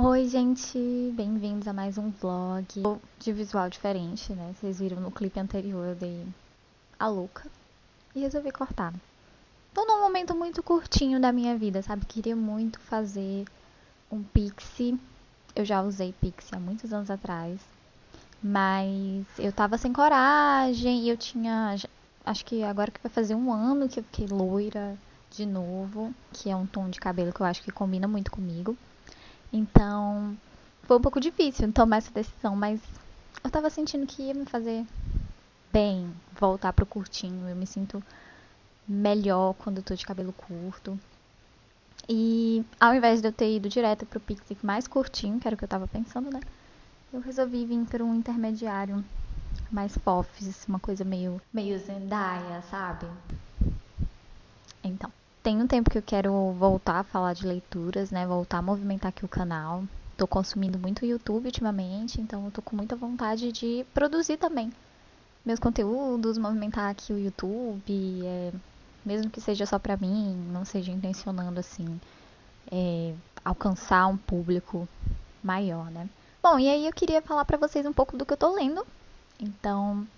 Oi, gente, bem-vindos a mais um vlog de visual diferente, né? Vocês viram no clipe anterior eu dei a louca e resolvi cortar. Tô num momento muito curtinho da minha vida, sabe? Queria muito fazer um pixie. Eu já usei pixie há muitos anos atrás, mas eu tava sem coragem e eu tinha, acho que agora que vai fazer um ano que eu fiquei loira de novo, que é um tom de cabelo que eu acho que combina muito comigo. Então, foi um pouco difícil tomar essa decisão, mas eu tava sentindo que ia me fazer bem voltar pro curtinho. Eu me sinto melhor quando eu tô de cabelo curto. E ao invés de eu ter ido direto pro pixie mais curtinho, que era o que eu tava pensando, né? Eu resolvi vir por um intermediário mais fofs, uma coisa meio Zendaya, sabe? Então, tem um tempo que eu quero voltar a falar de leituras, né? Voltar a movimentar aqui o canal. Tô consumindo muito YouTube ultimamente, então eu tô com muita vontade de produzir também meus conteúdos, movimentar aqui o YouTube, mesmo que seja só pra mim, não seja intencionando assim, alcançar um público maior, né? Bom, e aí eu queria falar pra vocês um pouco do que eu tô lendo. Então,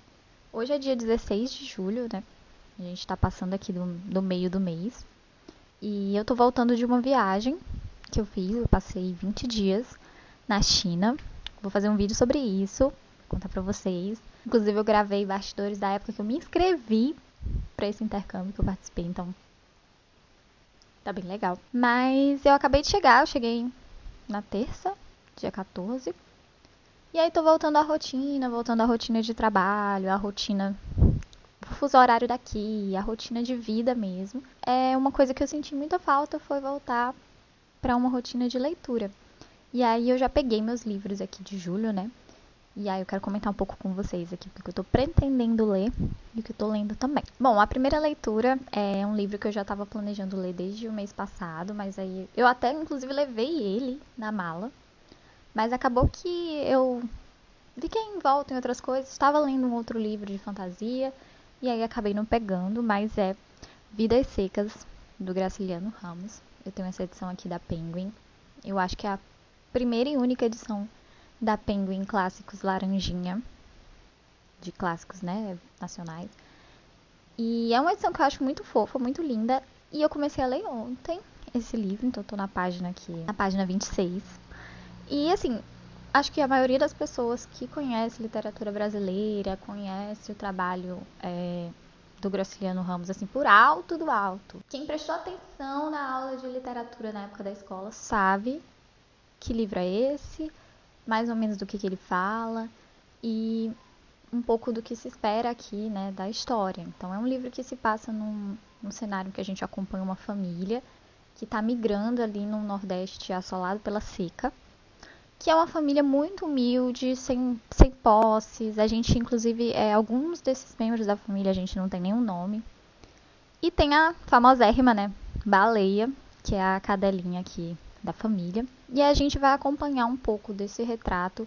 hoje é dia 16 de julho, né? A gente tá passando aqui do meio do mês. E eu tô voltando de uma viagem que eu fiz, eu passei 20 dias na China. Vou fazer um vídeo sobre isso, contar pra vocês. Inclusive eu gravei bastidores da época que eu me inscrevi pra esse intercâmbio que eu participei, então tá bem legal. Mas eu acabei de chegar, eu cheguei na terça, dia 14. E aí tô voltando à rotina de trabalho, a rotina o fuso horário daqui, a rotina de vida mesmo. É uma coisa que eu senti muita falta foi voltar para uma rotina de leitura. E aí eu já peguei meus livros aqui de julho, né? E aí eu quero comentar um pouco com vocês aqui o que eu tô pretendendo ler e o que eu tô lendo também. Bom, a primeira leitura é um livro que eu já tava planejando ler desde o mês passado, mas aí eu até inclusive levei ele na mala, mas acabou que eu fiquei envolta em outras coisas, estava lendo um outro livro de fantasia e aí acabei não pegando, mas é Vidas Secas do Graciliano Ramos. Eu tenho essa edição aqui da Penguin. Eu acho que é a primeira e única edição da Penguin Clássicos Laranjinha, de clássicos, né, nacionais. E é uma edição que eu acho muito fofa, muito linda, e eu comecei a ler ontem esse livro, então eu tô na página aqui, na página 26. E assim, acho que a maioria das pessoas que conhece literatura brasileira, conhece o trabalho do Graciliano Ramos, assim, por alto do alto. Quem prestou atenção na aula de literatura na época da escola sabe que livro é esse, mais ou menos do que ele fala e um pouco do que se espera aqui, né, da história. Então é um livro que se passa num cenário que a gente acompanha uma família que está migrando ali no Nordeste assolado pela seca, que é uma família muito humilde, sem posses. A gente, inclusive, alguns desses membros da família a gente não tem nenhum nome. E tem a famosérrima, né, Baleia, que é a cadelinha aqui da família. E a gente vai acompanhar um pouco desse retrato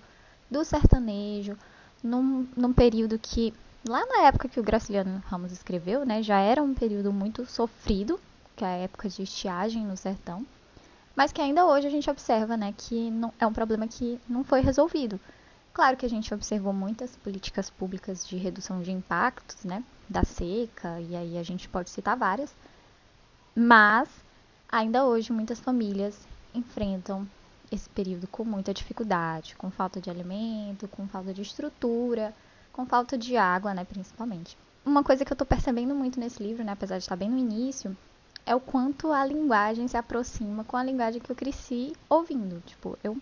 do sertanejo, num período que, lá na época que o Graciliano Ramos escreveu, né, já era um período muito sofrido, que é a época de estiagem no sertão, mas que ainda hoje a gente observa, né, que não, é um problema que não foi resolvido. Claro que a gente observou muitas políticas públicas de redução de impactos, né, da seca, e aí a gente pode citar várias, mas ainda hoje muitas famílias enfrentam esse período com muita dificuldade, com falta de alimento, com falta de estrutura, com falta de água, né, principalmente. Uma coisa que eu tô percebendo muito nesse livro, né, apesar de estar bem no início, é o quanto a linguagem se aproxima com a linguagem que eu cresci ouvindo. Tipo, eu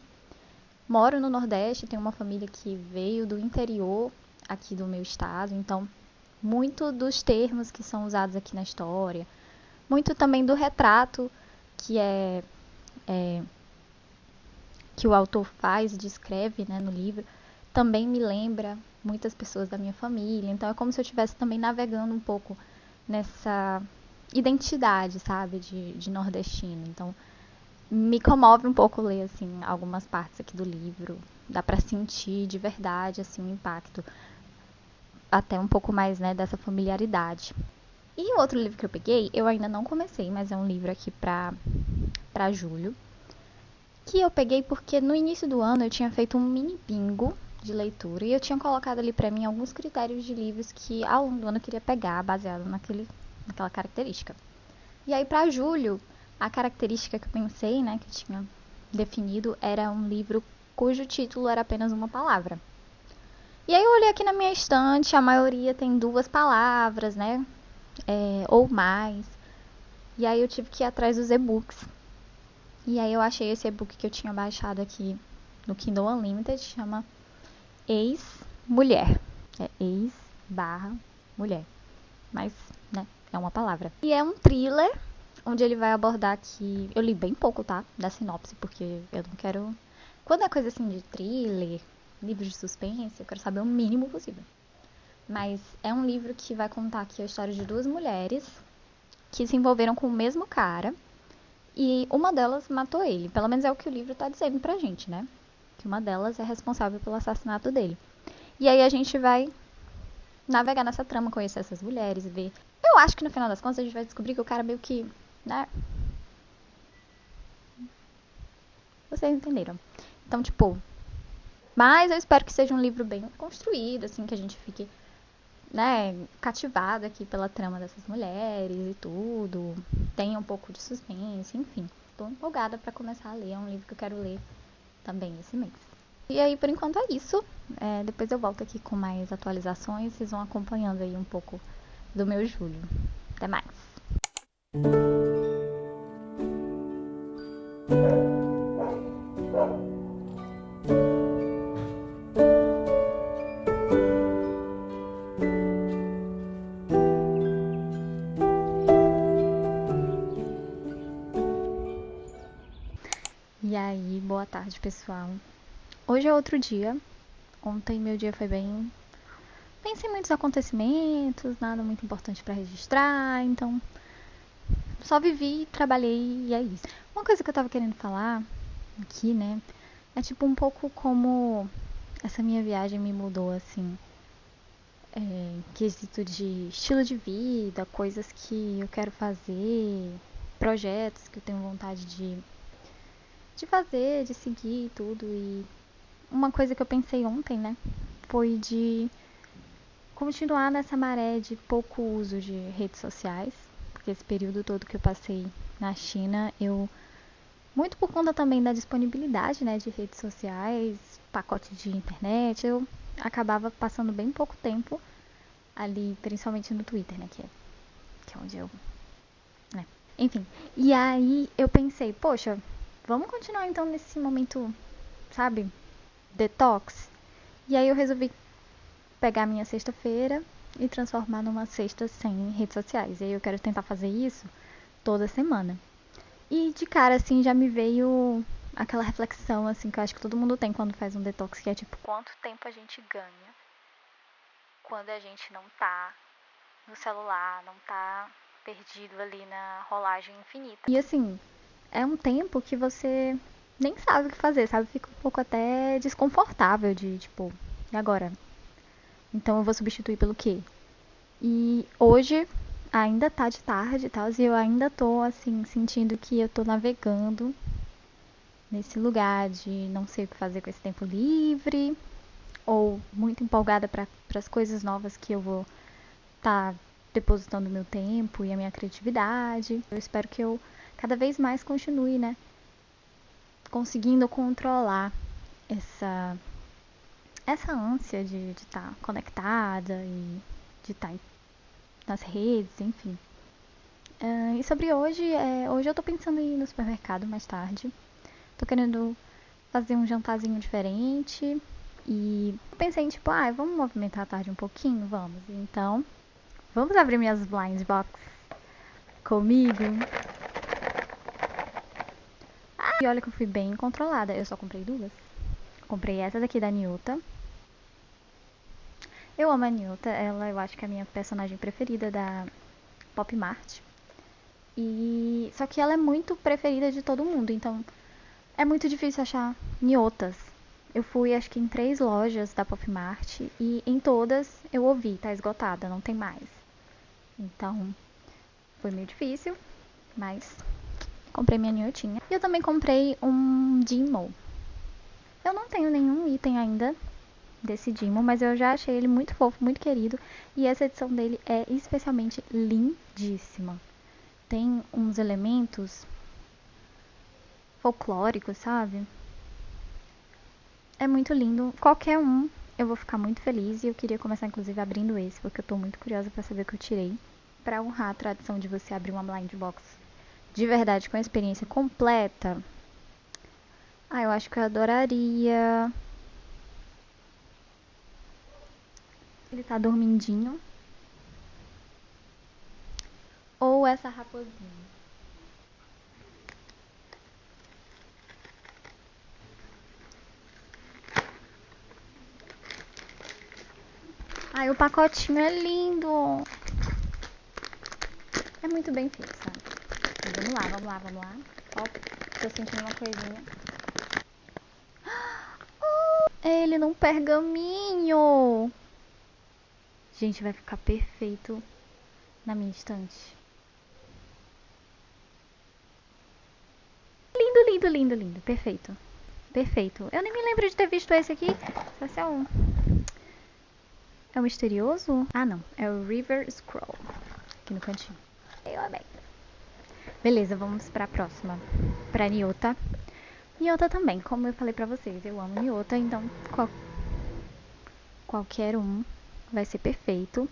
moro no Nordeste, tenho uma família que veio do interior aqui do meu estado, então muito dos termos que são usados aqui na história, muito também do retrato que é que o autor faz e descreve, né, no livro, também me lembra muitas pessoas da minha família. Então é como se eu estivesse também navegando um pouco nessa identidade, sabe, de nordestino. Então me comove um pouco ler assim algumas partes aqui do livro. Dá pra sentir de verdade assim o impacto, até um pouco mais, né, dessa familiaridade. E o outro livro que eu peguei, eu ainda não comecei, mas é um livro aqui pra julho, que eu peguei porque no início do ano eu tinha feito um mini bingo de leitura e eu tinha colocado ali pra mim alguns critérios de livros que ao longo do ano eu queria pegar, baseado naquela característica. E aí pra julho, a característica que eu pensei, né, que eu tinha definido, era um livro cujo título era apenas uma palavra. E aí eu olhei aqui na minha estante, a maioria tem 2 palavras, né, ou mais. E aí eu tive que ir atrás dos e-books. E aí eu achei esse e-book que eu tinha baixado aqui no Kindle Unlimited, chama Ex-Mulher. É ex/mulher. Mas, né, é uma palavra. E é um thriller, onde ele vai abordar aqui... Eu li bem pouco, tá? Da sinopse, porque eu não quero... Quando é coisa assim de thriller, livro de suspense, eu quero saber o mínimo possível. Mas é um livro que vai contar aqui a história de 2 mulheres que se envolveram com o mesmo cara. E uma delas matou ele. Pelo menos é o que o livro tá dizendo pra gente, né? Que uma delas é responsável pelo assassinato dele. E aí a gente vai navegar nessa trama, conhecer essas mulheres, ver. Eu acho que no final das contas a gente vai descobrir que o cara meio que, né? Vocês entenderam. Então, tipo. Mas eu espero que seja um livro bem construído, assim, que a gente fique, né, cativado aqui pela trama dessas mulheres e tudo. Tenha um pouco de suspense, enfim. Tô empolgada pra começar a ler. É um livro que eu quero ler também esse mês. E aí, por enquanto é isso. Depois eu volto aqui com mais atualizações. Vocês vão acompanhando aí um pouco do meu julho. Até mais. E aí, boa tarde, pessoal. Hoje é outro dia. Ontem meu dia foi bem sem muitos acontecimentos, nada muito importante pra registrar, então só vivi, trabalhei e é isso. Uma coisa que eu tava querendo falar aqui, né, é tipo um pouco como essa minha viagem me mudou, assim, quesito de estilo de vida, coisas que eu quero fazer, projetos que eu tenho vontade de fazer, de seguir e tudo. E uma coisa que eu pensei ontem, né, foi de continuar nessa maré de pouco uso de redes sociais, porque esse período todo que eu passei na China, muito por conta também da disponibilidade, né, de redes sociais, pacote de internet, eu acabava passando bem pouco tempo ali, principalmente no Twitter, né, que é onde eu, né, enfim. E aí eu pensei, poxa, vamos continuar então nesse momento, sabe, detox? E aí eu resolvi pegar minha sexta-feira e transformar numa sexta sem redes sociais. E aí eu quero tentar fazer isso toda semana. E de cara, assim, já me veio aquela reflexão, assim, que eu acho que todo mundo tem quando faz um detox, que é tipo, quanto tempo a gente ganha quando a gente não tá no celular, não tá perdido ali na rolagem infinita. E assim, é um tempo que você nem sabe o que fazer, sabe? Fica um pouco até desconfortável de, tipo, e agora? Então eu vou substituir pelo quê? E hoje ainda tá de tarde e tal, e eu ainda tô assim, sentindo que eu tô navegando nesse lugar de não sei o que fazer com esse tempo livre, ou muito empolgada para as coisas novas que eu vou estar depositando meu tempo e a minha criatividade. Eu espero que eu cada vez mais continue, né, conseguindo controlar essa ânsia de estar conectada e de estar nas redes, enfim. E sobre hoje, hoje eu tô pensando em ir no supermercado mais tarde. Tô querendo fazer um jantarzinho diferente. E pensei em tipo, vamos movimentar a tarde um pouquinho? Vamos. Então, vamos abrir minhas blind box comigo. E olha que eu fui bem controlada. Eu só comprei 2. Comprei essa daqui da Nyuta. Eu amo a Nyuta. Ela eu acho que é a minha personagem preferida da Pop Mart. E só que ela é muito preferida de todo mundo, então é muito difícil achar nhotas. Eu fui acho que em 3 lojas da Pop Mart e em todas eu ouvi, tá esgotada, não tem mais. Então foi meio difícil, mas Comprei minha Niotinha. E eu também comprei um Dimo. Eu não tenho nenhum item ainda desse Dimo, mas eu já achei ele muito fofo, muito querido. E essa edição dele é especialmente lindíssima. Tem uns elementos folclóricos, sabe? É muito lindo. Qualquer um eu vou ficar muito feliz. E eu queria começar, inclusive, abrindo esse, porque eu tô muito curiosa pra saber o que eu tirei. Pra honrar a tradição de você abrir uma blind box de verdade, com a experiência completa. Ah, eu acho que eu adoraria. Ele tá dormindinho. Ou essa raposinha. Ai, o pacotinho é lindo. É muito bem feito, sabe? Então, vamos lá, vamos lá, vamos lá. Ó, tô sentindo uma coisinha. Ele num pergaminho. Gente, vai ficar perfeito na minha estante. Lindo, lindo, lindo, lindo. Perfeito. Perfeito. Eu nem me lembro de ter visto esse aqui. Esse é um... É o misterioso? Ah, não. É o River Scroll. Aqui no cantinho. Eu amei. Beleza, vamos pra próxima. Pra Nyota. Nyota também, como eu falei pra vocês. Eu amo Nyota, então qualquer um vai ser perfeito.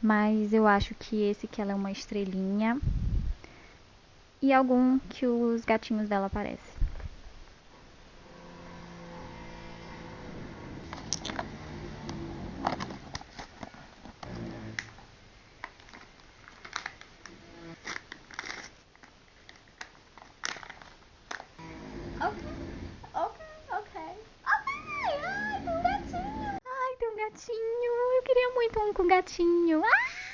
Mas eu acho que esse que ela é uma estrelinha. E algum que os gatinhos dela aparecem. Ok. Ai, tem um gatinho. Ai, tem um gatinho. Eu queria muito um com gatinho.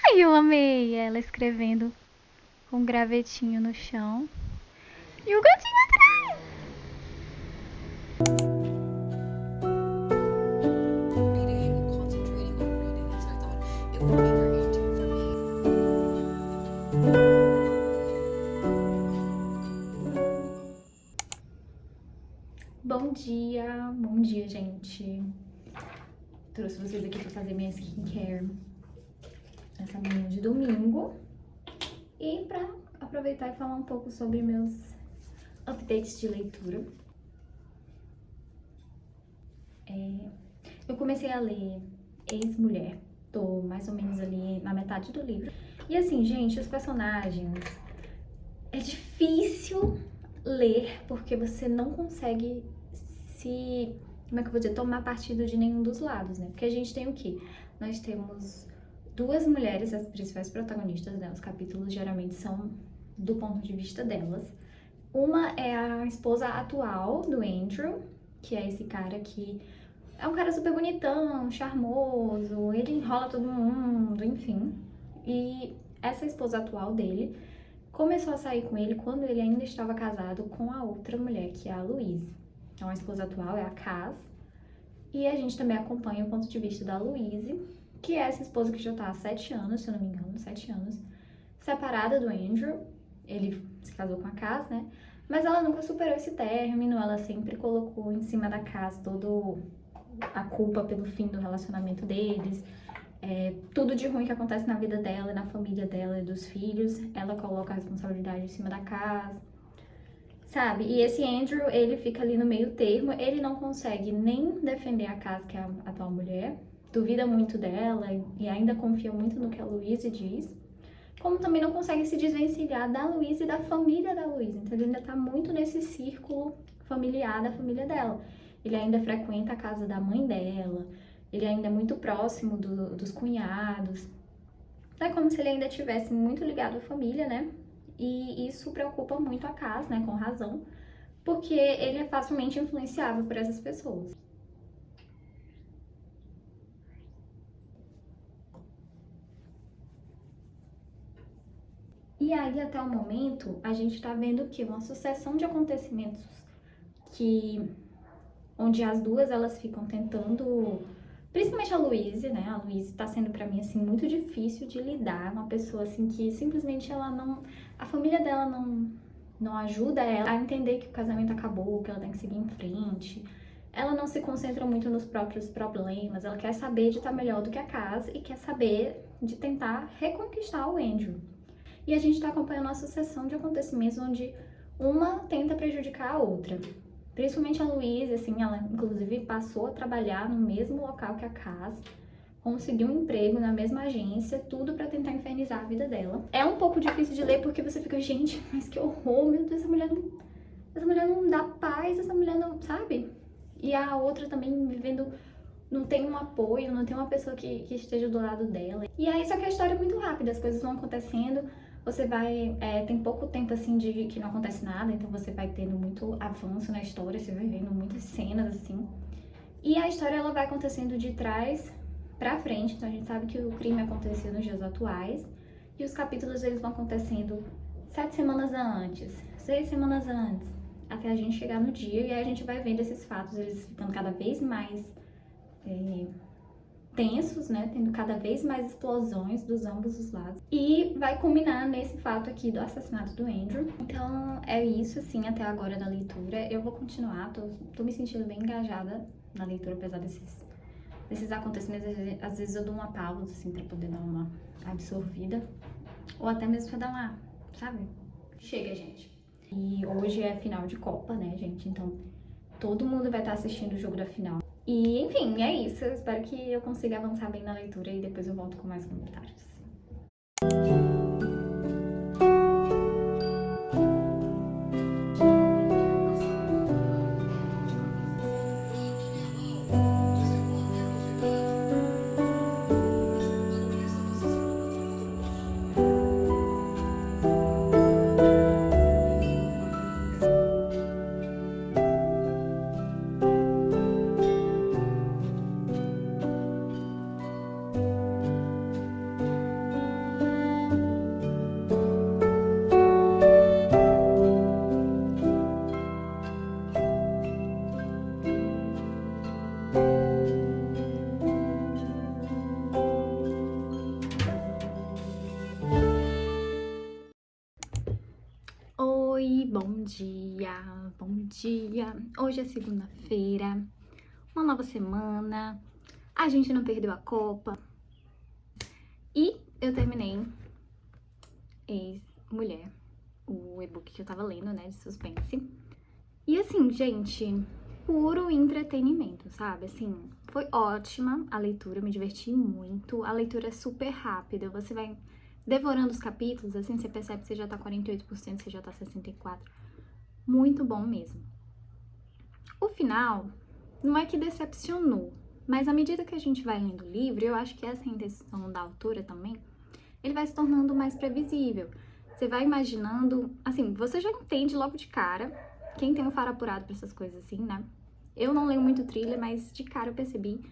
Ai, eu amei ela escrevendo com um gravetinho no chão. E o gatinho atrás. Reading and concentrating on reading, so I thought it would be very interesting for me. Bom dia, gente. Trouxe vocês aqui pra fazer minha skincare essa manhã de domingo. E pra aproveitar e falar um pouco sobre meus updates de leitura. Eu comecei a ler Ex-Mulher. Tô mais ou menos ali na metade do livro. E assim, gente, os personagens... É difícil ler porque você não consegue se... Como é que eu vou dizer? Tomar partido de nenhum dos lados, né? Porque a gente tem o quê? Nós temos duas mulheres, as principais protagonistas, né? Os capítulos geralmente são do ponto de vista delas. Uma é a esposa atual do Andrew, que é esse cara que é um cara super bonitão, charmoso, ele enrola todo mundo, enfim. E essa esposa atual dele começou a sair com ele quando ele ainda estava casado com a outra mulher, que é a Louise. Então a esposa atual é a Cass. E a gente também acompanha o ponto de vista da Louise, que é essa esposa que já tá há 7 anos, se eu não me engano, 7 anos, separada do Andrew. Ele se casou com a Cass, né? Mas ela nunca superou esse término, ela sempre colocou em cima da Cass toda a culpa pelo fim do relacionamento deles. Tudo de ruim que acontece na vida dela, na família dela e dos filhos, ela coloca a responsabilidade em cima da Cass, sabe? E esse Andrew, ele fica ali no meio termo, ele não consegue nem defender a Cass, que é a atual mulher, duvida muito dela e ainda confia muito no que a Louise diz, como também não consegue se desvencilhar da Louise e da família da Louise, então ele ainda tá muito nesse círculo familiar da família dela. Ele ainda frequenta a casa da mãe dela, ele ainda é muito próximo dos cunhados. É como se ele ainda estivesse muito ligado à família, né? E isso preocupa muito a Cass, né? Com razão, porque ele é facilmente influenciável por essas pessoas. E aí, até o momento, a gente tá vendo o quê? Uma sucessão de acontecimentos onde as duas, elas ficam tentando... Principalmente a Louise, né? A Louise tá sendo pra mim, assim, muito difícil de lidar. Uma pessoa, assim, que simplesmente ela não... A família dela não ajuda ela a entender que o casamento acabou, que ela tem que seguir em frente. Ela não se concentra muito nos próprios problemas, ela quer saber de estar melhor do que a Cass e quer saber de tentar reconquistar o Andrew. E a gente tá acompanhando uma sucessão de acontecimentos onde uma tenta prejudicar a outra. Principalmente a Louise, assim, ela inclusive passou a trabalhar no mesmo local que a Cass, conseguiu um emprego na mesma agência, tudo pra tentar infernizar a vida dela. É um pouco difícil de ler porque você fica, gente, mas que horror, meu Deus, essa mulher não dá paz, essa mulher não, sabe? E a outra também vivendo, não tem um apoio, não tem uma pessoa que esteja do lado dela. E aí, só que a história é muito rápida, as coisas vão acontecendo, você vai, tem pouco tempo assim de que não acontece nada, então você vai tendo muito avanço na história, você vai vendo muitas cenas assim. E a história ela vai acontecendo de trás pra frente, então a gente sabe que o crime aconteceu nos dias atuais, e os capítulos eles vão acontecendo 7 semanas antes, 6 semanas antes, até a gente chegar no dia, e aí a gente vai vendo esses fatos, eles ficando cada vez mais tensos, né, tendo cada vez mais explosões dos ambos os lados, e vai culminar nesse fato aqui do assassinato do Andrew. Então é isso, assim, até agora da leitura. Eu vou continuar, tô me sentindo bem engajada na leitura, apesar desses acontecimentos. Às vezes eu dou uma pausa, assim, pra poder dar uma absorvida, ou até mesmo pra dar uma, sabe? Chega, gente. E hoje é final de Copa, né, gente? Então todo mundo vai estar assistindo o jogo da final. E, enfim, é isso. Eu espero que eu consiga avançar bem na leitura e depois eu volto com mais comentários. Oi, bom dia, bom dia. Hoje é segunda-feira, uma nova semana, a gente não perdeu a Copa e eu terminei Ex-Mulher, o e-book que eu tava lendo, né, de suspense. E assim, gente, puro entretenimento, sabe? Assim, foi ótima a leitura, me diverti muito. A leitura é super rápida, você vai devorando os capítulos, assim, você percebe que você já tá 48%, você já tá 64%. Muito bom mesmo. O final não é que decepcionou, mas à medida que a gente vai lendo o livro, eu acho que essa é a intenção da autora também, ele vai se tornando mais previsível. Você vai imaginando, assim, você já entende logo de cara, quem tem um faro apurado pra essas coisas assim, né? Eu não leio muito thriller, mas de cara eu percebi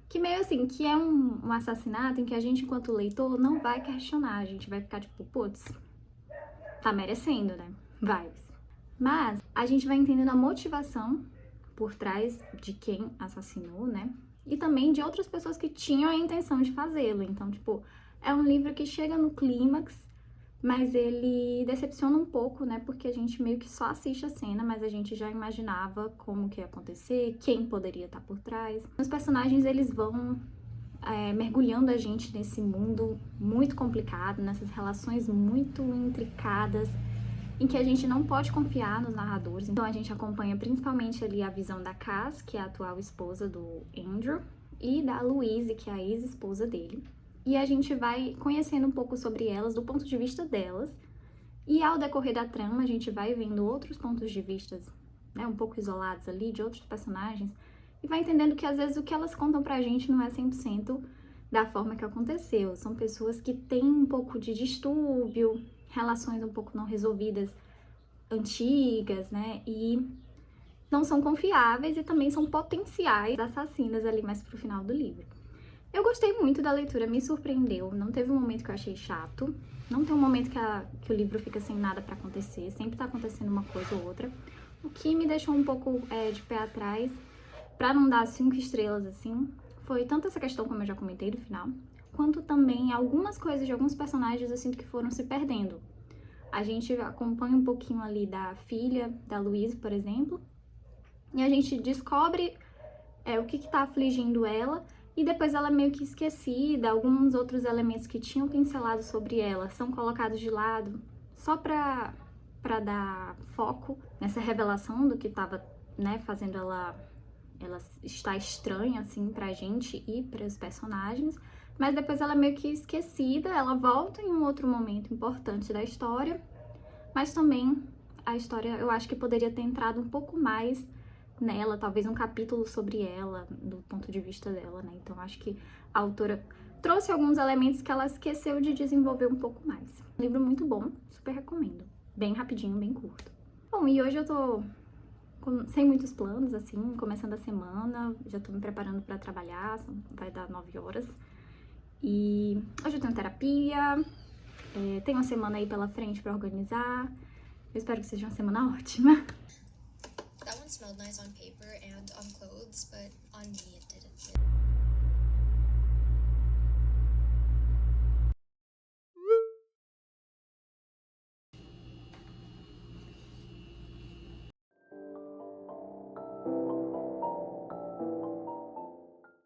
que meio assim, que é um assassinato em que a gente, enquanto leitor, não vai questionar. A gente vai ficar tipo, putz, tá merecendo, né? Vibes. Mas a gente vai entendendo a motivação por trás de quem assassinou, né? E também de outras pessoas que tinham a intenção de fazê-lo. Então, tipo, é um livro que chega no clímax, mas ele decepciona um pouco, né? Porque a gente meio que só assiste a cena, mas a gente já imaginava como que ia acontecer, quem poderia estar por trás. Os personagens, eles vão mergulhando a gente nesse mundo muito complicado, nessas relações muito intricadas, em que a gente não pode confiar nos narradores. Então a gente acompanha principalmente ali a visão da Cass, que é a atual esposa do Andrew, e da Louise, que é a ex-esposa dele. E a gente vai conhecendo um pouco sobre elas, do ponto de vista delas. E ao decorrer da trama, a gente vai vendo outros pontos de vista, né, um pouco isolados ali, de outros personagens. E vai entendendo que às vezes o que elas contam pra gente não é 100% da forma que aconteceu. São pessoas que têm um pouco de distúrbio, relações um pouco não resolvidas, antigas, né? E não são confiáveis e também são potenciais assassinas ali mais pro final do livro. Eu gostei muito da leitura, me surpreendeu, não teve um momento que eu achei chato, não tem um momento que o livro fica sem nada pra acontecer, sempre tá acontecendo uma coisa ou outra, o que me deixou um pouco de pé atrás, pra não dar 5 estrelas assim, foi tanto essa questão, como eu já comentei, do final, quanto também algumas coisas de alguns personagens eu sinto que foram se perdendo. A gente acompanha um pouquinho ali da filha da Louise, por exemplo, e a gente descobre o que tá afligindo ela, e depois ela é meio que esquecida. Alguns outros elementos que tinham pincelado sobre ela são colocados de lado, só pra dar foco nessa revelação do que tava, né, fazendo ela estar estranha, assim, pra gente e pros personagens. Mas depois ela é meio que esquecida, ela volta em um outro momento importante da história, mas também a história eu acho que poderia ter entrado um pouco mais nela, talvez um capítulo sobre ela, do ponto de vista dela, né? Então acho que a autora trouxe alguns elementos que ela esqueceu de desenvolver um pouco mais. Um livro muito bom, super recomendo. Bem rapidinho, bem curto. Bom, e hoje eu tô sem muitos planos, assim, começando a semana, já tô me preparando pra trabalhar, vai dar 9 horas. E hoje eu tenho terapia, tem uma semana aí pela frente pra organizar. Eu espero que seja uma semana ótima. That one smelled nice on paper and on clothes, but on me it didn't.